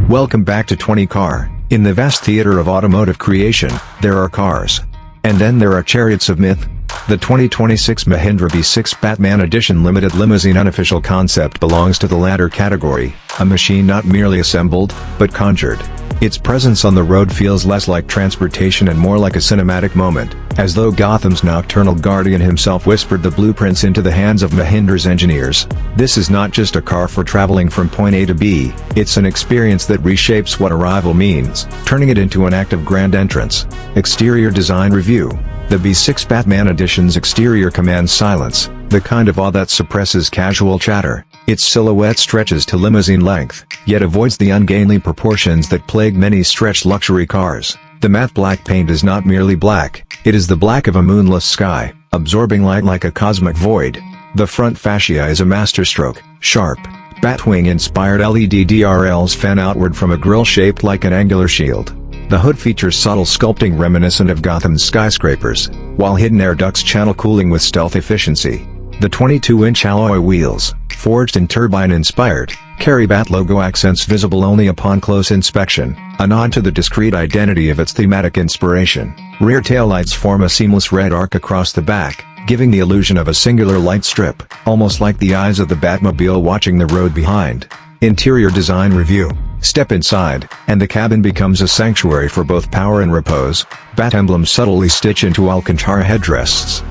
Welcome back to 20 Car. In the vast theater of automotive creation, there are cars. And then there are chariots of myth. The 2026 Mahindra BE Batman Edition Limited Limousine Unofficial concept belongs to the latter category, a machine not merely assembled, but conjured. Its presence on the road feels less like transportation and more like a cinematic moment, as though Gotham's nocturnal guardian himself whispered the blueprints into the hands of Mahindra's engineers. This is not just a car for traveling from point A to B, it's an experience that reshapes what arrival means, turning it into an act of grand entrance. Exterior Design Review. The BE Batman Edition's exterior commands silence, the kind of awe that suppresses casual chatter. Its silhouette stretches to limousine length, yet avoids the ungainly proportions that plague many stretched luxury cars. The matte black paint is not merely black, it is the black of a moonless sky, absorbing light like a cosmic void. The front fascia is a masterstroke, sharp, Batwing-inspired LED DRLs fan outward from a grille shaped like an angular shield. The hood features subtle sculpting reminiscent of Gotham's skyscrapers, while hidden air ducts channel cooling with stealth efficiency. The 22-inch alloy wheels, forged and turbine-inspired, carry Bat logo accents visible only upon close inspection, a nod to the discrete identity of its thematic inspiration. Rear taillights form a seamless red arc across the back, giving the illusion of a singular light strip, almost like the eyes of the Batmobile watching the road behind. Interior Design Review. Step inside, and the cabin becomes a sanctuary for both power and repose. Bat emblems subtly stitch into Alcantara headrests.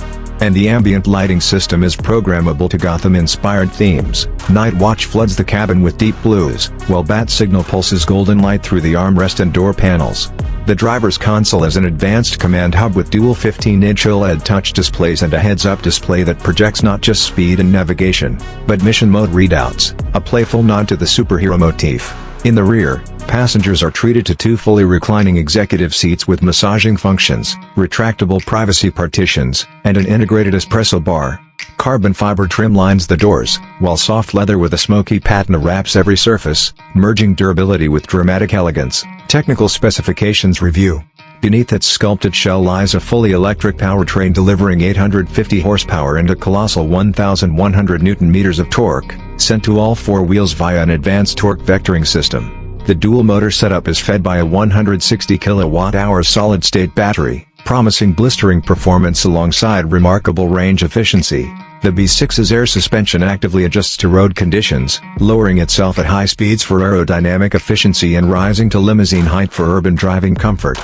And the ambient lighting system is programmable to Gotham-inspired themes. Night Watch floods the cabin with deep blues, while Bat Signal pulses golden light through the armrest and door panels. The driver's console is an advanced command hub with dual 15-inch OLED touch displays and a heads-up display that projects not just speed and navigation, but mission mode readouts, a playful nod to the superhero motif. In the rear, passengers are treated to two fully reclining executive seats with massaging functions, retractable privacy partitions, and an integrated espresso bar. Carbon fiber trim lines the doors, while soft leather with a smoky patina wraps every surface, merging durability with dramatic elegance. Technical Specifications Review. Beneath its sculpted shell lies a fully electric powertrain delivering 850 horsepower and a colossal 1,100 Nm of torque, sent to all four wheels via an advanced torque vectoring system. The dual motor setup is fed by a 160 kWh solid-state battery, promising blistering performance alongside remarkable range efficiency. The BE6's air suspension actively adjusts to road conditions, lowering itself at high speeds for aerodynamic efficiency and rising to limousine height for urban driving comfort.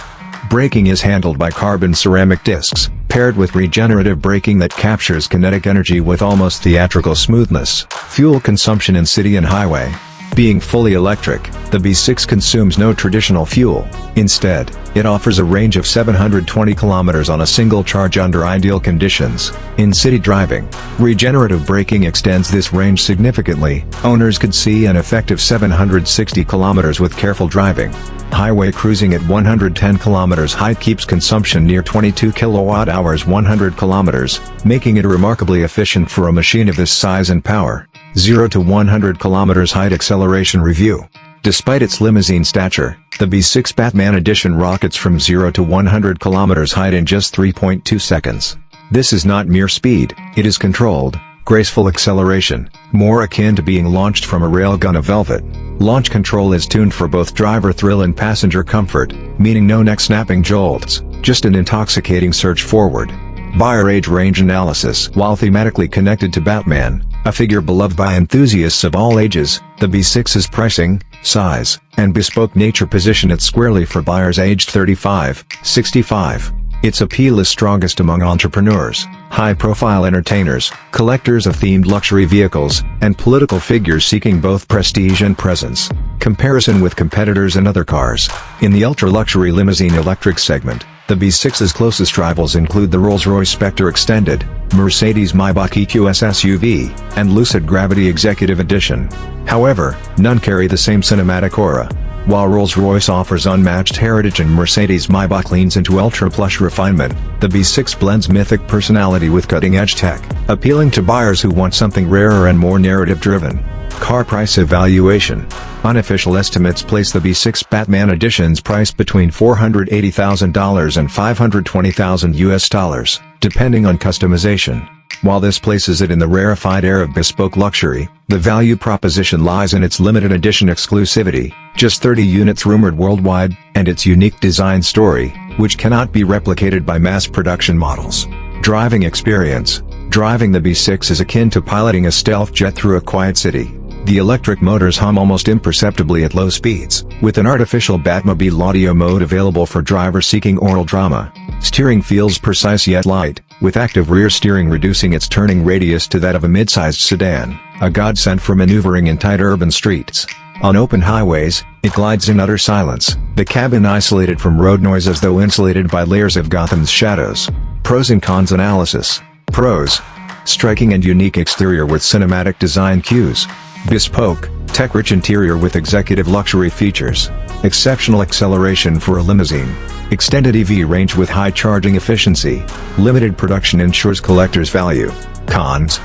Braking is handled by carbon ceramic discs, paired with regenerative braking that captures kinetic energy with almost theatrical smoothness. Fuel consumption in city and highway. Being fully electric, the BE6 consumes no traditional fuel. Instead, it offers a range of 720 km on a single charge under ideal conditions. In city driving, regenerative braking extends this range significantly. Owners could see an effective 760 km with careful driving. Highway cruising at 110 km height keeps consumption near 22 kWh 100 km, making it remarkably efficient for a machine of this size and power. 0 to 100 km height acceleration review. Despite its limousine stature, the BE Batman Edition rockets from 0 to 100 km height in just 3.2 seconds. This is not mere speed, it is controlled, graceful acceleration, more akin to being launched from a railgun of velvet. Launch control is tuned for both driver thrill and passenger comfort, meaning no neck-snapping jolts, just an intoxicating surge forward. Buyer age range analysis. While thematically connected to Batman, a figure beloved by enthusiasts of all ages, the BE6's pricing, size, and bespoke nature position it squarely for buyers aged 35-65. Its appeal is strongest among entrepreneurs, high-profile entertainers, collectors of themed luxury vehicles, and political figures seeking both prestige and presence. Comparison with competitors and other cars. In the ultra-luxury limousine electric segment, the BE6's closest rivals include the Rolls-Royce Spectre Extended, Mercedes Maybach EQS SUV, and Lucid Gravity Executive Edition. However, none carry the same cinematic aura. While Rolls-Royce offers unmatched heritage and Mercedes Maybach leans into ultra-plush refinement, the BE6 blends mythic personality with cutting-edge tech, appealing to buyers who want something rarer and more narrative-driven. Car price evaluation. Unofficial estimates place the BE6 Batman Edition's price between $480,000 and $520,000 US, depending on customization. While this places it in the rarefied air of bespoke luxury, the value proposition lies in its limited edition exclusivity, just 30 units rumored worldwide, and its unique design story, which cannot be replicated by mass production models. Driving experience. Driving the B6 is akin to piloting a stealth jet through a quiet city. The electric motors hum almost imperceptibly at low speeds, with an artificial Batmobile audio mode available for drivers seeking oral drama. Steering feels precise yet light, with active rear steering reducing its turning radius to that of a mid-sized sedan, a godsend for maneuvering in tight urban streets. On open highways, it glides in utter silence, the cabin isolated from road noise as though insulated by layers of Gotham's shadows. Pros and cons analysis. Pros. Striking and unique exterior with cinematic design cues. Bespoke, tech-rich interior with executive luxury features. Exceptional acceleration for a limousine. Extended EV range with high charging efficiency. Limited production ensures collector's value. Cons.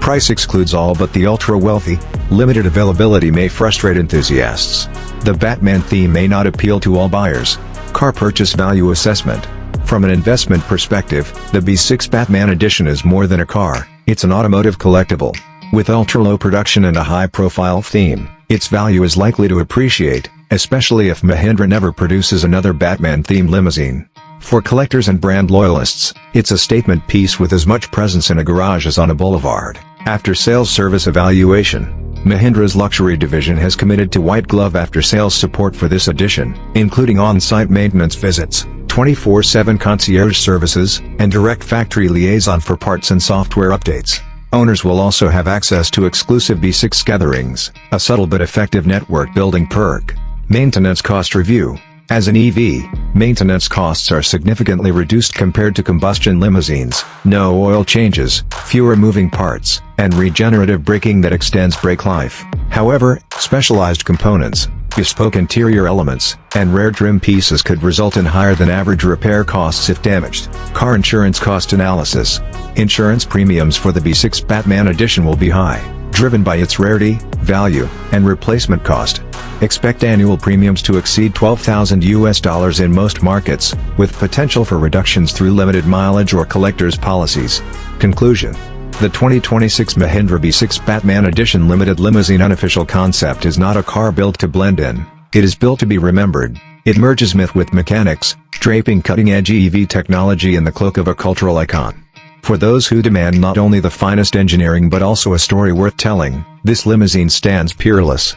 Price excludes all but the ultra-wealthy. Limited availability may frustrate enthusiasts. The Batman theme may not appeal to all buyers. Car purchase value assessment. From an investment perspective, the B6 Batman Edition is more than a car, it's an automotive collectible. With ultra-low production and a high-profile theme, its value is likely to appreciate, especially if Mahindra never produces another Batman-themed limousine. For collectors and brand loyalists, it's a statement piece with as much presence in a garage as on a boulevard. After-sales service evaluation. Mahindra's luxury division has committed to white-glove after-sales support for this edition, including on-site maintenance visits, 24/7 concierge services, and direct factory liaison for parts and software updates. Owners will also have access to exclusive B6 gatherings, a subtle but effective network-building perk. Maintenance cost review. As an EV, maintenance costs are significantly reduced compared to combustion limousines. No oil changes, fewer moving parts, and regenerative braking that extends brake life. However, specialized components, bespoke interior elements, and rare trim pieces could result in higher than average repair costs if damaged. Car insurance cost analysis. Insurance premiums for the B6 Batman Edition will be high, driven by its rarity, value, and replacement cost. Expect annual premiums to exceed $12,000 in most markets, with potential for reductions through limited mileage or collector's policies. Conclusion. The 2026 Mahindra B6 Batman Edition Limited Limousine Unofficial concept is not a car built to blend in, it is built to be remembered. It merges myth with mechanics, draping cutting-edge EV technology in the cloak of a cultural icon. For those who demand not only the finest engineering but also a story worth telling, this limousine stands peerless.